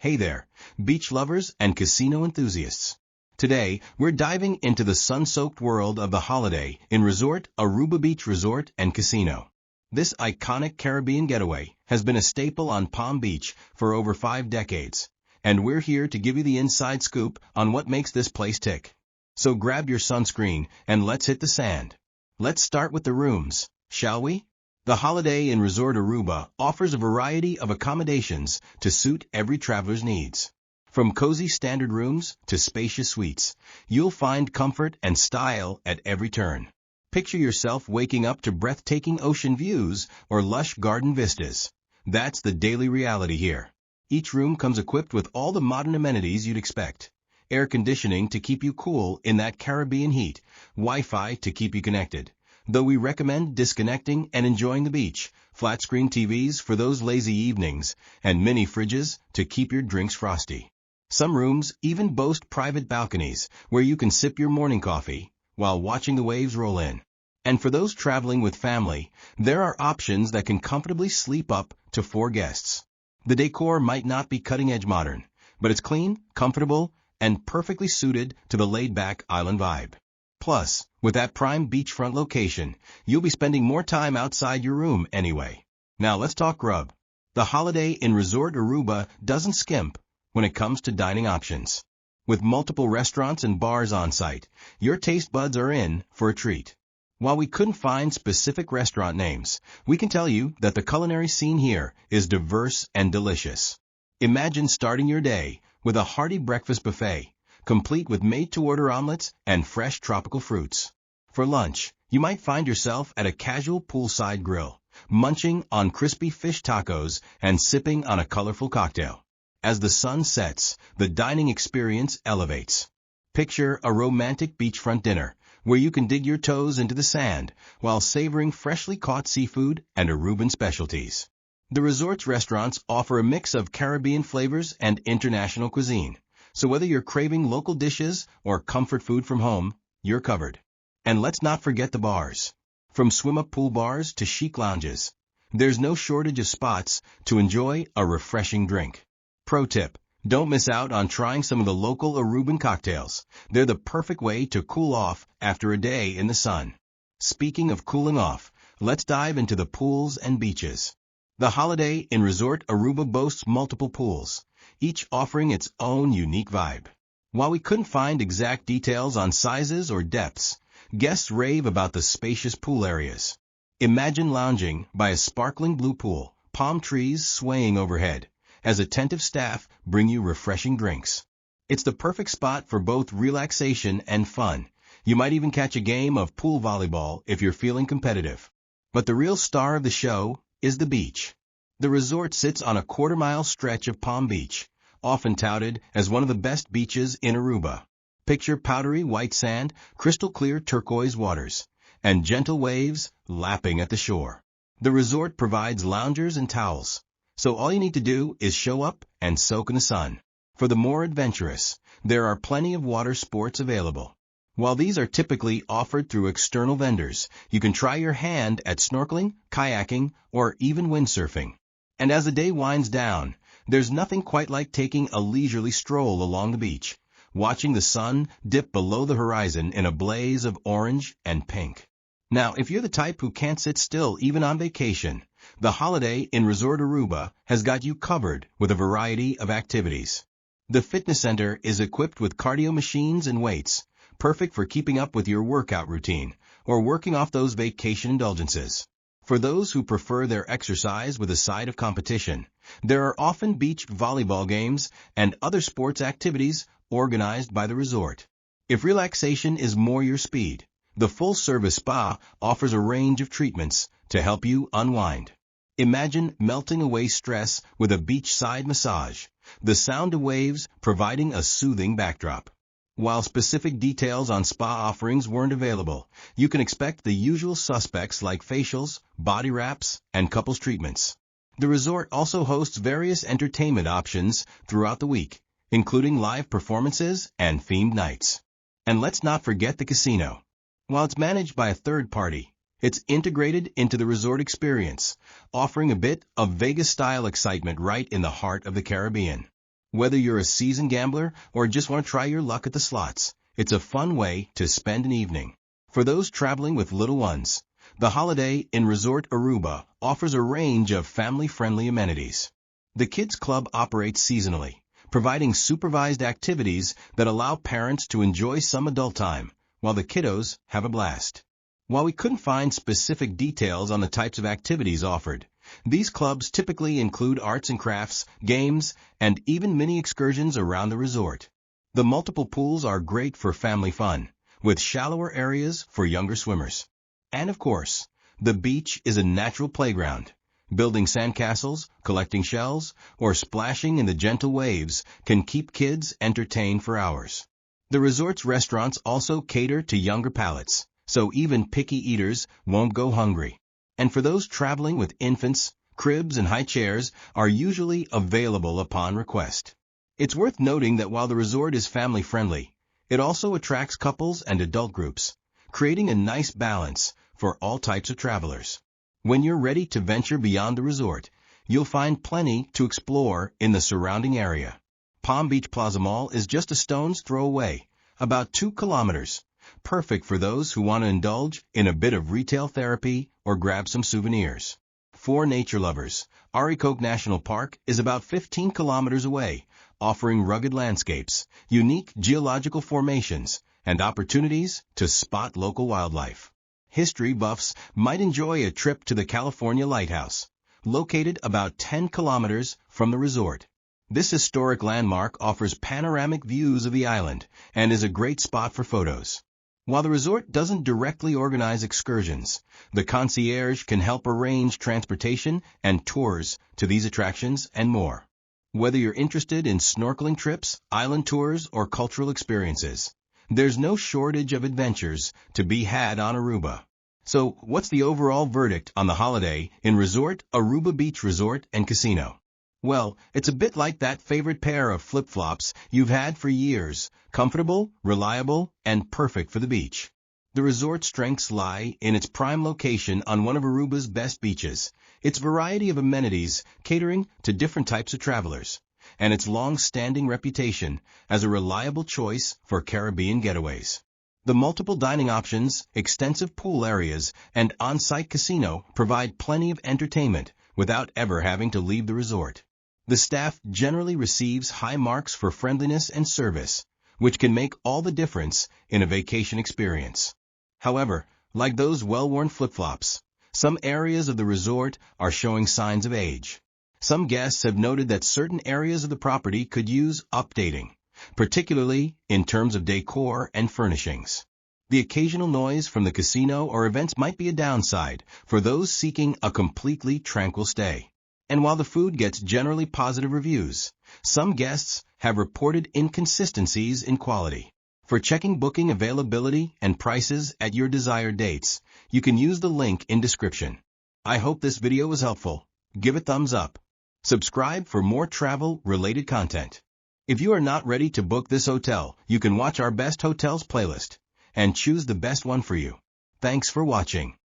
Hey there, beach lovers and casino enthusiasts. Today, we're diving into the sun-soaked world of the Holiday Inn Resort, Aruba-Beach Resort and Casino. This iconic Caribbean getaway has been a staple on Palm Beach for over 5 decades, and we're here to give you the inside scoop on what makes this place tick. So grab your sunscreen and let's hit the sand. Let's start with the rooms, shall we? The Holiday Inn Resort Aruba offers a variety of accommodations to suit every traveler's needs. From cozy standard rooms to spacious suites, you'll find comfort and style at every turn. Picture yourself waking up to breathtaking ocean views or lush garden vistas. That's the daily reality here. Each room comes equipped with all the modern amenities you'd expect. Air conditioning to keep you cool in that Caribbean heat, Wi-Fi to keep you connected. Though we recommend disconnecting and enjoying the beach, flat-screen TVs for those lazy evenings, and mini fridges to keep your drinks frosty. Some rooms even boast private balconies where you can sip your morning coffee while watching the waves roll in. And for those traveling with family, there are options that can comfortably sleep up to 4 guests. The decor might not be cutting-edge modern, but it's clean, comfortable, and perfectly suited to the laid-back island vibe. Plus, with that prime beachfront location, you'll be spending more time outside your room anyway. Now let's talk grub. The Holiday Inn Resort Aruba doesn't skimp when it comes to dining options. With multiple restaurants and bars on site, your taste buds are in for a treat. While we couldn't find specific restaurant names, we can tell you that the culinary scene here is diverse and delicious. Imagine starting your day with a hearty breakfast buffet, complete with made-to-order omelets and fresh tropical fruits. For lunch, you might find yourself at a casual poolside grill, munching on crispy fish tacos and sipping on a colorful cocktail. As the sun sets, the dining experience elevates. Picture a romantic beachfront dinner, where you can dig your toes into the sand while savoring freshly caught seafood and Aruban specialties. The resort's restaurants offer a mix of Caribbean flavors and international cuisine. So whether you're craving local dishes or comfort food from home, you're covered. And let's not forget the bars. From swim-up pool bars to chic lounges, there's no shortage of spots to enjoy a refreshing drink. Pro tip, don't miss out on trying some of the local Aruban cocktails. They're the perfect way to cool off after a day in the sun. Speaking of cooling off, let's dive into the pools and beaches. The Holiday Inn Resort Aruba boasts multiple pools, each offering its own unique vibe. While we couldn't find exact details on sizes or depths, guests rave about the spacious pool areas. Imagine lounging by a sparkling blue pool, palm trees swaying overhead, as attentive staff bring you refreshing drinks. It's the perfect spot for both relaxation and fun. You might even catch a game of pool volleyball if you're feeling competitive. But the real star of the show is the beach. The resort sits on a quarter-mile stretch of Palm Beach, often touted as one of the best beaches in Aruba. Picture powdery white sand, crystal-clear turquoise waters, and gentle waves lapping at the shore. The resort provides loungers and towels, so all you need to do is show up and soak in the sun. For the more adventurous, there are plenty of water sports available. While these are typically offered through external vendors, you can try your hand at snorkeling, kayaking, or even windsurfing. And as the day winds down, there's nothing quite like taking a leisurely stroll along the beach, watching the sun dip below the horizon in a blaze of orange and pink. Now, if you're the type who can't sit still even on vacation, the Holiday Inn Resort Aruba has got you covered with a variety of activities. The fitness center is equipped with cardio machines and weights, perfect for keeping up with your workout routine or working off those vacation indulgences. For those who prefer their exercise with a side of competition, there are often beach volleyball games and other sports activities organized by the resort. If relaxation is more your speed, the full-service spa offers a range of treatments to help you unwind. Imagine melting away stress with a beachside massage, the sound of waves providing a soothing backdrop. While specific details on spa offerings weren't available, you can expect the usual suspects like facials, body wraps, and couples treatments. The resort also hosts various entertainment options throughout the week, including live performances and themed nights. And let's not forget the casino. While it's managed by a third party, it's integrated into the resort experience, offering a bit of Vegas-style excitement right in the heart of the Caribbean. Whether you're a seasoned gambler or just want to try your luck at the slots, it's a fun way to spend an evening. For those traveling with little ones, the Holiday Inn Resort Aruba offers a range of family-friendly amenities. The Kids Club operates seasonally, providing supervised activities that allow parents to enjoy some adult time, while the kiddos have a blast. While we couldn't find specific details on the types of activities offered, these clubs typically include arts and crafts, games, and even mini excursions around the resort. The multiple pools are great for family fun, with shallower areas for younger swimmers. And of course, the beach is a natural playground. Building sandcastles, collecting shells, or splashing in the gentle waves can keep kids entertained for hours. The resort's restaurants also cater to younger palates, so even picky eaters won't go hungry. And for those traveling with infants, cribs and high chairs are usually available upon request. It's worth noting that while the resort is family-friendly, it also attracts couples and adult groups, creating a nice balance for all types of travelers. When you're ready to venture beyond the resort, you'll find plenty to explore in the surrounding area. Palm Beach Plaza Mall is just a stone's throw away, about 2 kilometers, perfect for those who want to indulge in a bit of retail therapy or grab some souvenirs. For nature lovers, Aruba-Beach National Park is about 15 kilometers away, offering rugged landscapes, unique geological formations, and opportunities to spot local wildlife. History buffs might enjoy a trip to the California Lighthouse, located about 10 kilometers from the resort. This historic landmark offers panoramic views of the island and is a great spot for photos. While the resort doesn't directly organize excursions, the concierge can help arrange transportation and tours to these attractions and more. Whether you're interested in snorkeling trips, island tours, or cultural experiences, there's no shortage of adventures to be had on Aruba. So, what's the overall verdict on the Holiday Inn Resort Aruba-Beach Resort and Casino? Well, it's a bit like that favorite pair of flip-flops you've had for years, comfortable, reliable, and perfect for the beach. The resort's strengths lie in its prime location on one of Aruba's best beaches, its variety of amenities catering to different types of travelers, and its long-standing reputation as a reliable choice for Caribbean getaways. The multiple dining options, extensive pool areas, and on-site casino provide plenty of entertainment without ever having to leave the resort. The staff generally receives high marks for friendliness and service, which can make all the difference in a vacation experience. However, like those well-worn flip-flops, some areas of the resort are showing signs of age. Some guests have noted that certain areas of the property could use updating, particularly in terms of decor and furnishings. The occasional noise from the casino or events might be a downside for those seeking a completely tranquil stay. And while the food gets generally positive reviews, some guests have reported inconsistencies in quality. For checking booking availability and prices at your desired dates, you can use the link in description. I hope this video was helpful. Give it thumbs up. Subscribe for more travel-related content. If you are not ready to book this hotel, you can watch our Best Hotels playlist and choose the best one for you. Thanks for watching.